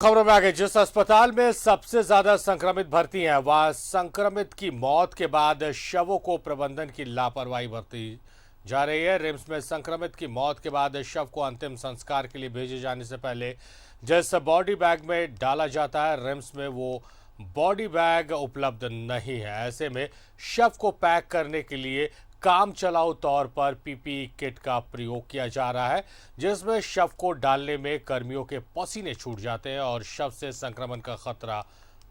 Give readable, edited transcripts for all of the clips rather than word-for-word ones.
खबरों में आगे, जिस अस्पताल में सबसे ज्यादा संक्रमित भर्ती हैं, वहां संक्रमित की मौत के बाद शवों को प्रबंधन की लापरवाही बरती जा रही है। रिम्स में संक्रमित की मौत के बाद शव को अंतिम संस्कार के लिए भेजे जाने से पहले जिस बॉडी बैग में डाला जाता है, रिम्स में वो बॉडी बैग उपलब्ध नहीं है। ऐसे में शव को पैक करने के लिए काम चलाऊ तौर पर पीपीई किट का प्रयोग किया जा रहा है, जिसमें शव को डालने में कर्मियों के पसीने छूट जाते हैं और शव से संक्रमण का खतरा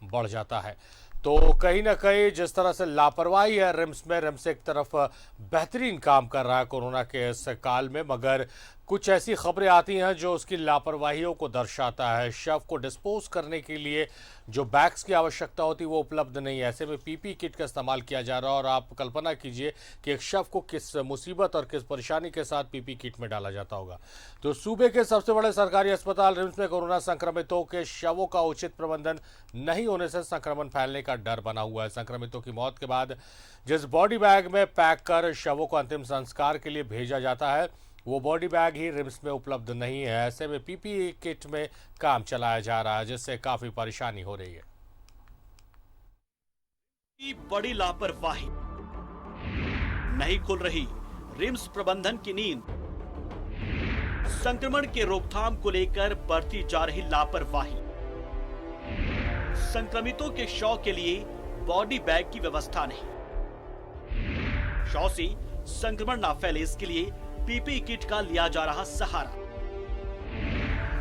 बढ़ जाता है। तो कहीं ना कहीं जिस तरह से लापरवाही है रिम्स एक तरफ बेहतरीन काम कर रहा है कोरोना के इस काल में, मगर कुछ ऐसी खबरें आती हैं जो उसकी लापरवाहियों को दर्शाता है। शव को डिस्पोज करने के लिए जो बैग्स की आवश्यकता होती है वो उपलब्ध नहीं है। ऐसे में पीपी किट का इस्तेमाल किया जा रहा है और आप कल्पना कीजिए कि एक शव को किस मुसीबत और किस परेशानी के साथ पीपी किट में डाला जाता होगा। तो सूबे के सबसे बड़े सरकारी अस्पताल रिम्स में कोरोना संक्रमितों के शवों का उचित प्रबंधन नहीं होने से संक्रमण फैलने का डर बना हुआ है। संक्रमितों की मौत के बाद जिस बॉडी बैग में पैक कर शवों को अंतिम संस्कार के लिए भेजा जाता है, वो बॉडी बैग ही रिम्स में उपलब्ध नहीं है। ऐसे में पीपीई किट में काम चलाया जा रहा है, जिससे काफी परेशानी हो रही है। बड़ी लापरवाही, नहीं खुल रही रिम्स प्रबंधन की नींद। संक्रमण के रोकथाम को लेकर बरती जा रही लापरवाही। संक्रमितों के शव के लिए बॉडी बैग की व्यवस्था नहीं। शव से संक्रमण ना फैले, इसके लिए पीपीई किट का लिया जा रहा सहारा।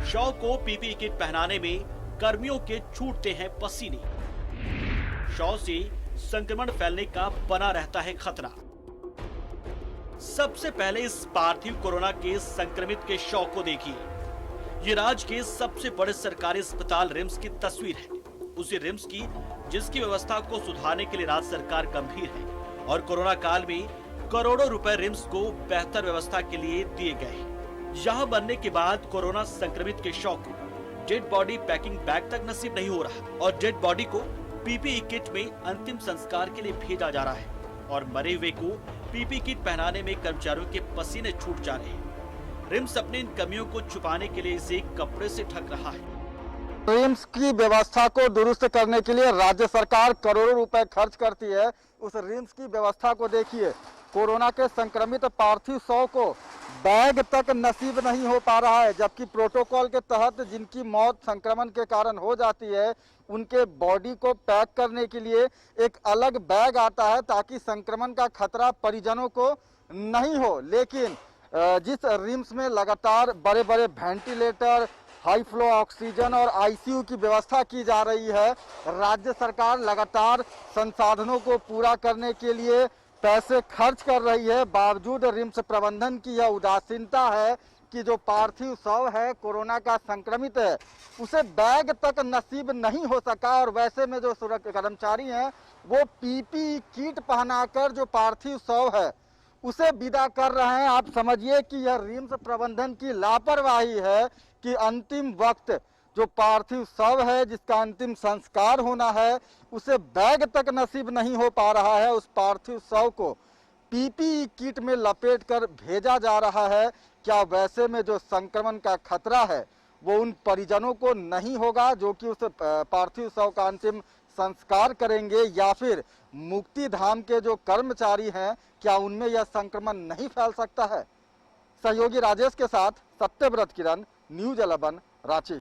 शव को पीपीई किट पहनाने में कर्मियों के छूटते हैं पसीने। शव से संक्रमण फैलने का बना रहता है खतरा। सबसे पहले इस पार्थिव कोरोना के संक्रमित के शव को देखिए। ये राज्य के सबसे बड़े सरकारी अस्पताल रिम्स की तस्वीर है। उसी रिम्स की जिसकी व्यवस्था को सुधारने के लिए राज्य सरकार गंभीर है और कोरोना काल में करोड़ों रुपए रिम्स को बेहतर व्यवस्था के लिए दिए गए। यहाँ बनने के बाद कोरोना संक्रमित के शव को डेड बॉडी पैकिंग बैग तक नसीब नहीं हो रहा और डेड बॉडी को पीपीई किट में अंतिम संस्कार के लिए भेजा जा रहा है और मरे हुए को पीपीई किट पहनाने में कर्मचारियों के पसीने छूट जा रहे हैं। रिम्स अपनी इन कमियों को छुपाने के लिए इसे कपड़े से ढक रहा है। रिम्स की व्यवस्था को दुरुस्त करने के लिए राज्य सरकार करोड़ों रुपए खर्च करती है। उस रिम्स की व्यवस्था को देखिए। कोरोना के संक्रमित पार्थिव शव को बैग तक नसीब नहीं हो पा रहा है, जबकि प्रोटोकॉल के तहत जिनकी मौत संक्रमण के कारण हो जाती है उनके बॉडी को पैक करने के लिए एक अलग बैग आता है ताकि संक्रमण का खतरा परिजनों को नहीं हो। लेकिन जिस रिम्स में लगातार बड़े बड़े वेंटिलेटर, हाई फ्लो ऑक्सीजन और आईसीयू की व्यवस्था की जा रही है, राज्य सरकार लगातार संसाधनों को पूरा करने के लिए पैसे खर्च कर रही है। बावजूद रिम्स प्रबंधन की यह उदासीनता है कि जो पार्थिव शव है कोरोना का संक्रमित है उसे बैग तक नसीब नहीं हो सका और वैसे में जो कर्मचारी हैं वो पीपीई किट पहनाकर जो पार्थिव शव है उसे विदा कर रहे हैं। आप समझिए कि यह रिम्स प्रबंधन की लापरवाही है कि अंतिम वक्त जो पार्थिव शव है जिसका अंतिम संस्कार होना है उसे बैग तक नसीब नहीं हो पा रहा है। उस पार्थिव शव को पीपीई किट में लपेटकर भेजा जा रहा है। क्या वैसे में जो संक्रमण का खतरा है वो उन परिजनों को नहीं होगा जो कि उस पार्थिव शव का अंतिम संस्कार करेंगे, या फिर मुक्ति धाम के जो कर्मचारी हैं क्या उनमें यह संक्रमण नहीं फैल सकता है? सहयोगी राजेश के साथ सत्यव्रत किरण, न्यूज 11, रांची।